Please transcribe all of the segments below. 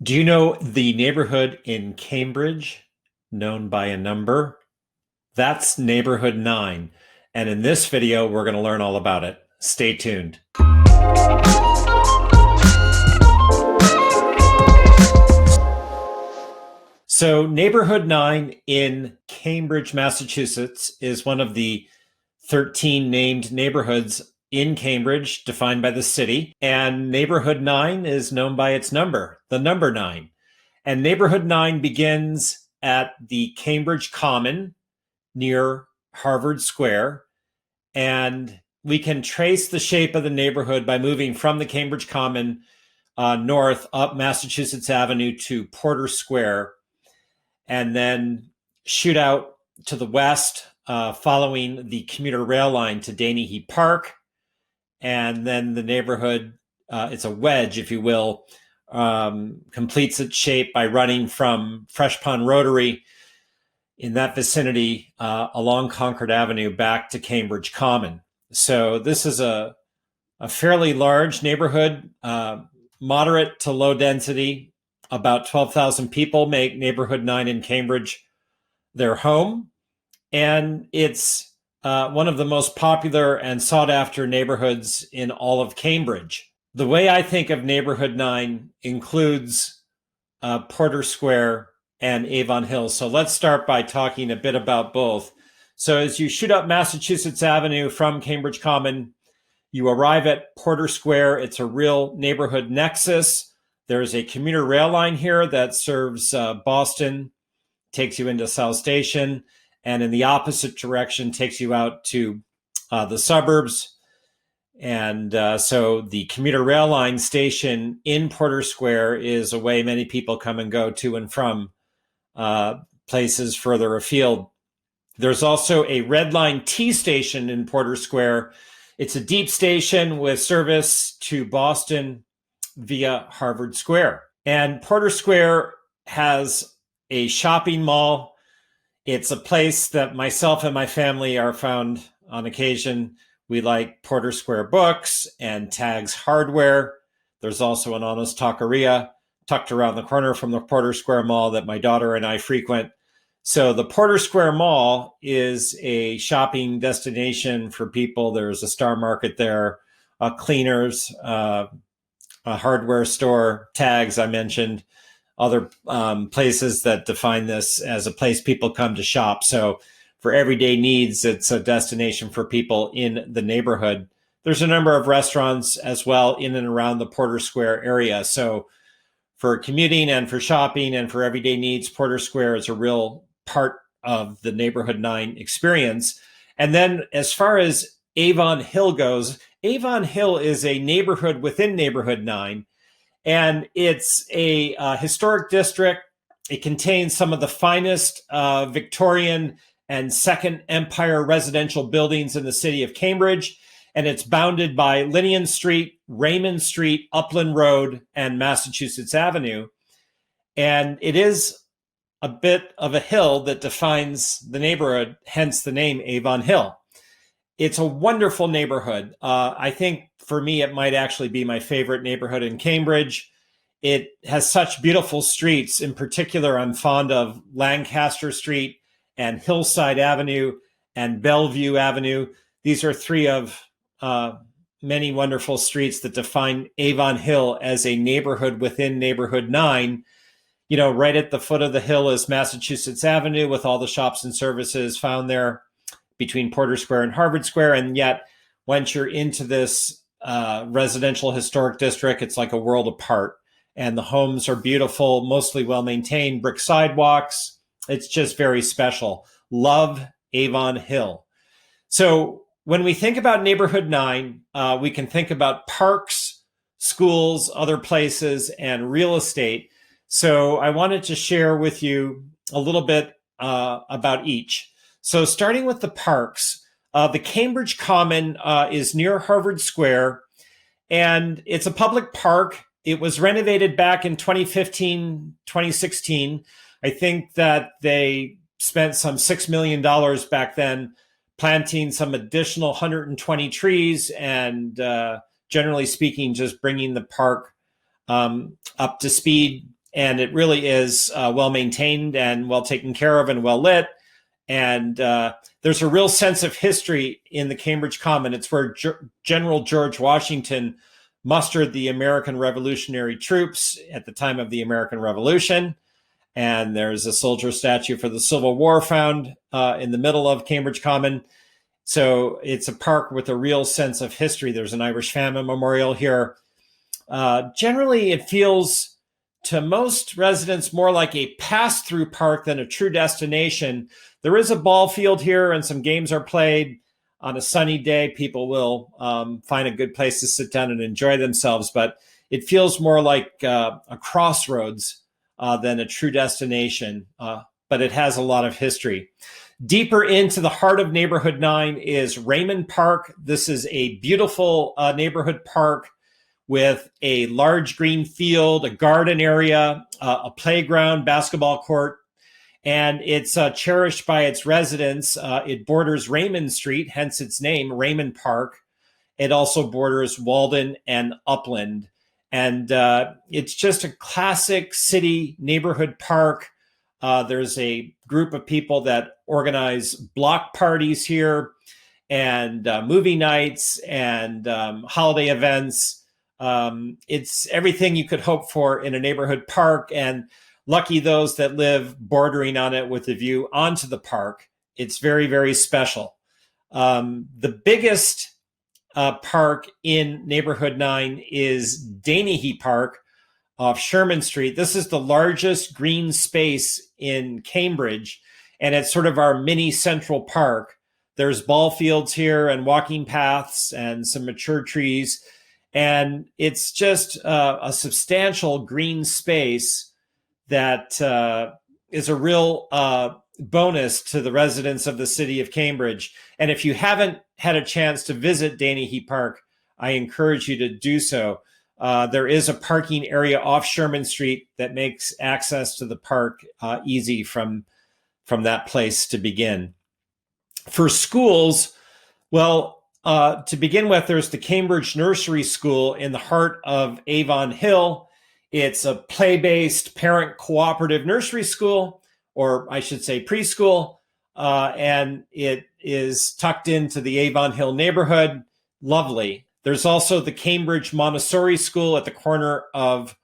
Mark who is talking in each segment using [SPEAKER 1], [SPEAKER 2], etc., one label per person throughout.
[SPEAKER 1] Do you know the neighborhood in Cambridge known by a number? That's neighborhood 9. And in this video, we're going to learn all about it. Stay tuned. So, neighborhood 9 in Cambridge, Massachusetts is one of the 13 named neighborhoods in Cambridge, defined by the city. And neighborhood 9 is known by its number, the number 9. And neighborhood 9 begins at the Cambridge Common near Harvard Square. And we can trace the shape of the neighborhood by moving from the Cambridge Common north up Massachusetts Avenue to Porter Square, and then shoot out to the west, following the commuter rail line to Danehy Park. And then the neighborhood, it's a wedge, if you will, completes its shape by running from Fresh Pond Rotary in that vicinity along Concord Avenue back to Cambridge Common. So this is a fairly large neighborhood, moderate to low density. About 12,000 people make neighborhood 9 in Cambridge their home. And it's one of the most popular and sought after neighborhoods in all of Cambridge. The way I think of neighborhood 9 includes Porter Square and Avon Hill. So let's start by talking a bit about both. So as you shoot up Massachusetts Avenue from Cambridge Common, you arrive at Porter Square. It's a real neighborhood nexus. There's a commuter rail line here that serves Boston, takes you into South Station, and in the opposite direction takes you out to the suburbs. And so the commuter rail line station in Porter Square is a way many people come and go to and from places further afield. There's also a Red Line T station in Porter Square. It's a deep station with service to Boston via Harvard Square. And Porter Square has a shopping mall. It's a place that myself and my family are found on occasion. We like Porter Square Books and Tags Hardware. There's also an Honest Taqueria tucked around the corner from the Porter Square Mall that my daughter and I frequent. So the Porter Square Mall is a shopping destination for people. There's a Star Market there, Cleaners, a hardware store, Tags, I mentioned, other places that define this as a place people come to shop. So for everyday needs, it's a destination for people in the neighborhood. There's a number of restaurants as well in and around the Porter Square area. So for commuting and for shopping and for everyday needs, Porter Square is a real part of the neighborhood 9 experience. And then as far as Avon Hill goes, Avon Hill is a neighborhood within neighborhood 9, and it's a historic district. It contains some of the finest Victorian and Second Empire residential buildings in the city of Cambridge, and it's bounded by Linnean Street, Raymond Street, Upland Road, and Massachusetts Avenue. And it is a bit of a hill that defines the neighborhood, hence the name Avon Hill. It's a wonderful neighborhood. I think for me, it might actually be my favorite neighborhood in Cambridge. It has such beautiful streets. In particular, I'm fond of Lancaster Street and Hillside Avenue and Bellevue Avenue. These are three of many wonderful streets that define Avon Hill as a neighborhood within neighborhood 9. You know, right at the foot of the hill is Massachusetts Avenue with all the shops and services found there between Porter Square and Harvard Square. And yet, once you're into this residential historic district, it's like a world apart. And the homes are beautiful, mostly well-maintained, brick sidewalks. It's just very special. Love Avon Hill. So when we think about neighborhood 9, we can think about parks, schools, other places, and real estate. So I wanted to share with you a little bit about each. So starting with the parks, the Cambridge Common is near Harvard Square, and it's a public park. It was renovated back in 2015, 2016. I think that they spent some $6 million back then planting some additional 120 trees and generally speaking, just bringing the park up to speed And it really is well maintained and well taken care of and well lit. And there's a real sense of history in the Cambridge Common. It's where General George Washington mustered the American Revolutionary troops at the time of the American Revolution. And there's a soldier statue for the Civil War found in the middle of Cambridge Common. So it's a park with a real sense of history. There's an Irish famine memorial here. Generally, it feels to most residents more like a pass-through park than a true destination. There is a ball field here and some games are played. On a sunny day, people will find a good place to sit down and enjoy themselves, but it feels more like a crossroads than a true destination, but it has a lot of history. Deeper into the heart of Neighborhood 9 is Raymond Park. This is a beautiful neighborhood park with a large green field, a garden area, a playground, basketball court, and it's cherished by its residents. It borders Raymond Street, hence its name, Raymond Park. It also borders Walden and Upland. And it's just a classic city neighborhood park. There's a group of people that organize block parties here and movie nights and holiday events. It's everything you could hope for in a neighborhood park, and lucky those that live bordering on it with a view onto the park. It's very, very special. The biggest park in Neighborhood 9 is Danehy Park off Sherman Street. This is the largest green space in Cambridge, and it's sort of our mini Central Park. There's ball fields here and walking paths and some mature trees, and it's just a substantial green space that is a real bonus to the residents of the city of Cambridge. And if you haven't had a chance to visit Danehy Park, I encourage you to do so. There is a parking area off Sherman Street that makes access to the park easy from that place to begin. For schools, well, to begin with, there's the Cambridge Nursery School in the heart of Avon Hill. It's a play-based, parent-cooperative nursery school, or I should say preschool, and it is tucked into the Avon Hill neighborhood. Lovely. There's also the Cambridge Montessori School at the corner of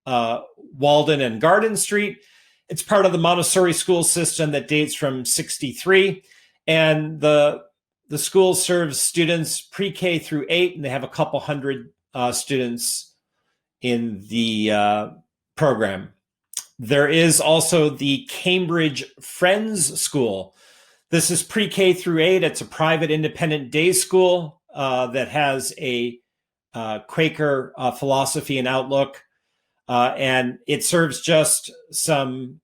[SPEAKER 1] Walden and Garden Street. It's part of the Montessori school system that dates from '63, and the school serves students pre-K through 8, and they have a couple hundred students in the program. There is also the Cambridge Friends School. This is pre-K through 8. It's a private independent day school that has a Quaker philosophy and outlook. And it serves just some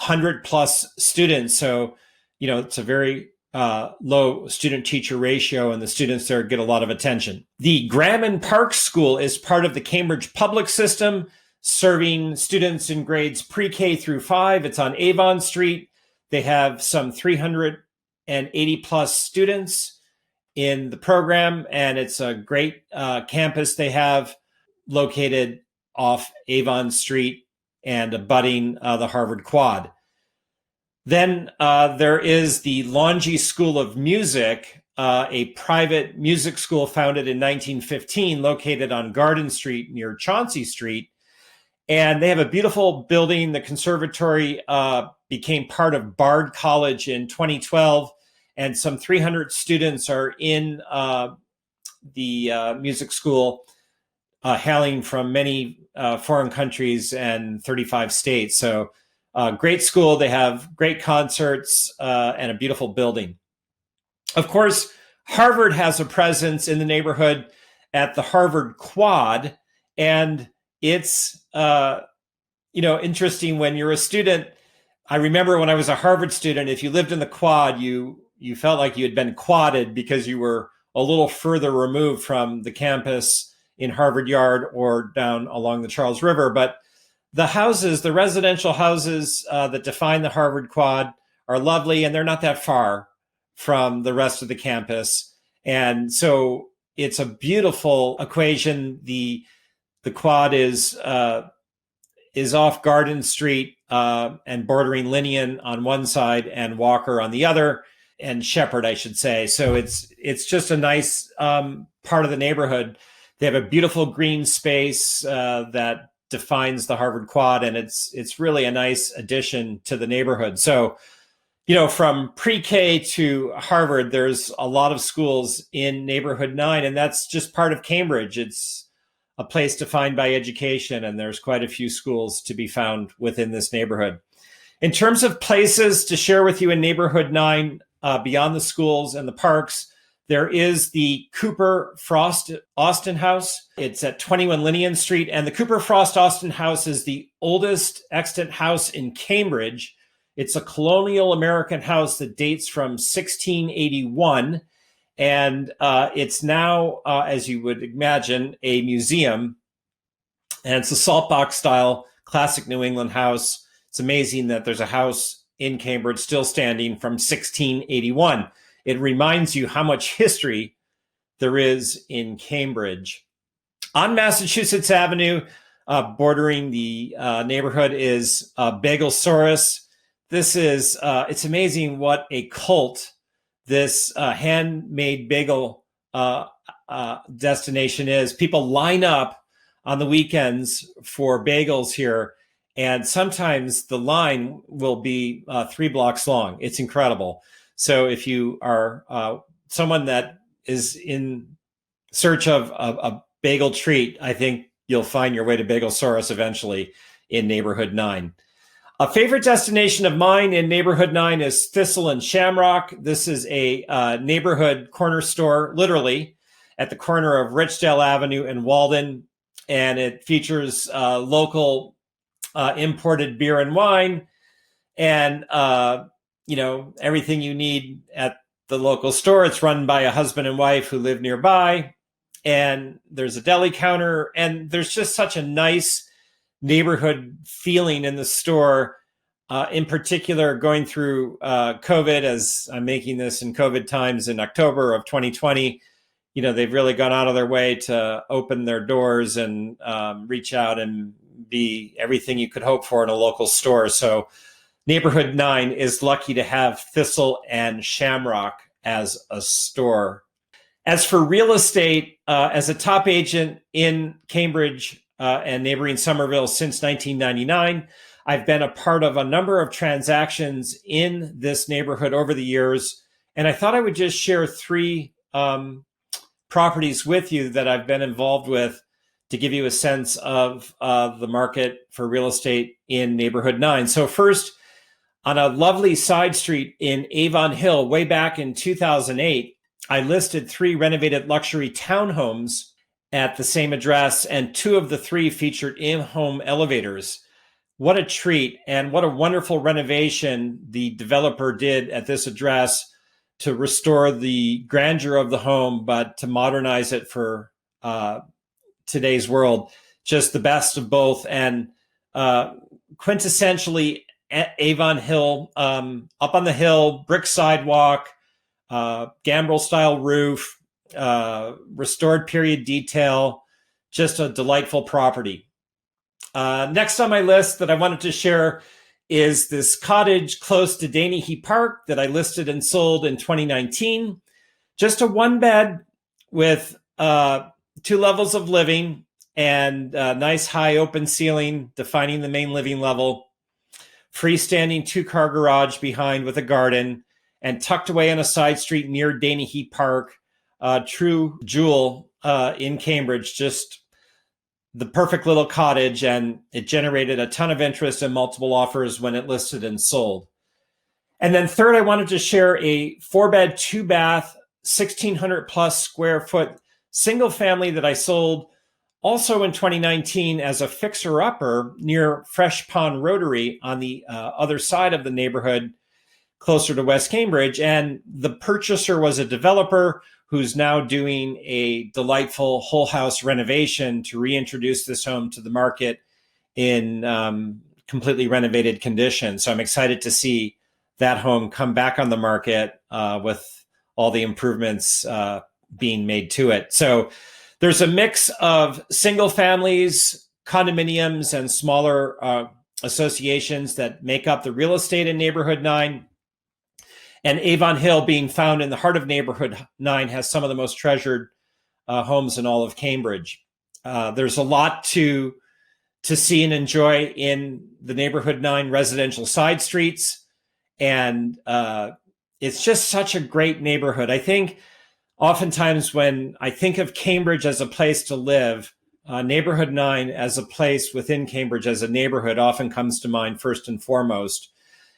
[SPEAKER 1] 100+ students. So, it's a very low student-teacher ratio, and the students there get a lot of attention. The Raymond Park School is part of the Cambridge public system, serving students in grades pre-K through 5. It's on Avon Street. They have some 380+ students in the program, and it's a great campus they have located off Avon Street and abutting the Harvard Quad. Then there is the Longy School of Music, a private music school founded in 1915, located on Garden Street near Chauncey Street. And they have a beautiful building. The conservatory became part of Bard College in 2012, and some 300 students are in the music school, hailing from many foreign countries and 35 states. So great school. They have great concerts and a beautiful building. Of course, Harvard has a presence in the neighborhood at the Harvard Quad, and it's interesting when you're a student. I remember when I was a Harvard student, if you lived in the Quad, you felt like you had been quadded because you were a little further removed from the campus in Harvard Yard or down along the Charles River. But the residential houses that define the Harvard Quad are lovely, and they're not that far from the rest of the campus. And so it's a beautiful equation. The Quad is is off Garden Street and bordering Linnean on one side and Walker on the other, and Shepherd, I should say. So it's just a nice part of the neighborhood. They have a beautiful green space that defines the Harvard Quad, and it's really a nice addition to the neighborhood. So, from pre-K to Harvard, there's a lot of schools in Neighborhood 9, and that's just part of Cambridge. It's a place defined by education, and there's quite a few schools to be found within this neighborhood. In terms of places to share with you in Neighborhood 9, beyond the schools and the parks, there is the Cooper Frost Austin House. It's at 21 Linnean Street, and the Cooper Frost Austin House is the oldest extant house in Cambridge. It's a colonial American house that dates from 1681, and it's now, as you would imagine, a museum. And it's a saltbox style, classic New England house. It's amazing that there's a house in Cambridge still standing from 1681. It reminds you how much history there is in Cambridge. On Massachusetts Avenue, bordering the neighborhood, is Bagelsaurus. This is, it's amazing what a cult this handmade bagel destination is. People line up on the weekends for bagels here, and sometimes the line will be 3 blocks long. It's incredible. So if you are someone that is in search of a bagel treat, I think you'll find your way to Bagelsaurus eventually in Neighborhood 9. A favorite destination of mine in Neighborhood 9 is Thistle and Shamrock. This is a neighborhood corner store, literally, at the corner of Richdale Avenue and Walden. And it features local imported beer and wine and, everything you need at the local store. It's run by a husband and wife who live nearby. And there's a deli counter. And there's just such a nice neighborhood feeling in the store, in particular going through COVID, as I'm making this in COVID times in October of 2020. They've really gone out of their way to open their doors and reach out and be everything you could hope for in a local store. So Neighborhood 9 is lucky to have Thistle and Shamrock as a store. As for real estate, as a top agent in Cambridge and neighboring Somerville since 1999. I've been a part of a number of transactions in this neighborhood over the years, and I thought I would just share 3 properties with you that I've been involved with to give you a sense of the market for real estate in Neighborhood 9. So first, on a lovely side street in Avon Hill, way back in 2008, I listed 3 renovated luxury townhomes at the same address, and 2 of the 3 featured in-home elevators. What a treat, and what a wonderful renovation the developer did at this address to restore the grandeur of the home, but to modernize it for today's world. Just the best of both, and quintessentially Avon Hill, up on the hill, brick sidewalk, gambrel-style roof, restored period detail, just a delightful property. Next on my list that I wanted to share is this cottage close to Danehy Park that I listed and sold in 2019. Just a 1-bed with 2 levels of living and a nice high open ceiling defining the main living level. Freestanding 2-car garage behind with a garden, and tucked away on a side street near Danehy Park. True jewel in Cambridge, just the perfect little cottage, and it generated a ton of interest and multiple offers when it listed and sold. And then third, I wanted to share a 4-bed, 2-bath, 1,600 plus square foot single family that I sold also in 2019 as a fixer-upper near Fresh Pond Rotary on the other side of the neighborhood, closer to West Cambridge. And the purchaser was a developer who's now doing a delightful whole house renovation to reintroduce this home to the market in completely renovated condition. So I'm excited to see that home come back on the market with all the improvements being made to it. So there's a mix of single families, condominiums and smaller associations that make up the real estate in Neighborhood 9. And Avon Hill, being found in the heart of Neighborhood 9, has some of the most treasured homes in all of Cambridge. There's a lot to see and enjoy in the Neighborhood 9 residential side streets. And it's just such a great neighborhood. I think oftentimes when I think of Cambridge as a place to live, Neighborhood 9 as a place within Cambridge as a neighborhood often comes to mind first and foremost.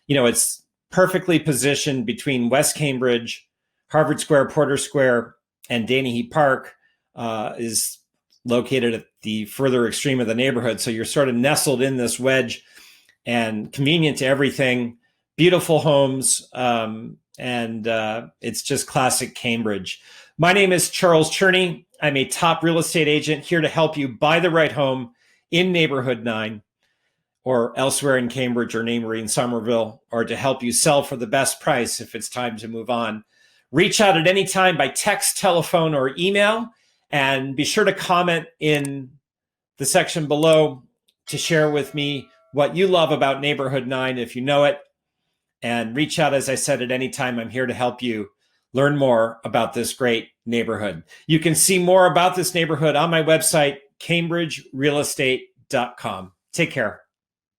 [SPEAKER 1] It's perfectly positioned between West Cambridge, Harvard Square, Porter Square, and Danehy Park is located at the further extreme of the neighborhood. So you're sort of nestled in this wedge and convenient to everything. Beautiful homes, and it's just classic Cambridge. My name is Charles Cherney. I'm a top real estate agent here to help you buy the right home in Neighborhood 9 or elsewhere in Cambridge or neighboring Somerville, or to help you sell for the best price if it's time to move on. Reach out at any time by text, telephone, or email, and be sure to comment in the section below to share with me what you love about Neighborhood 9 if you know it. And reach out, as I said, at any time. I'm here to help you learn more about this great neighborhood. You can see more about this neighborhood on my website, cambridgerealestate.com. Take care.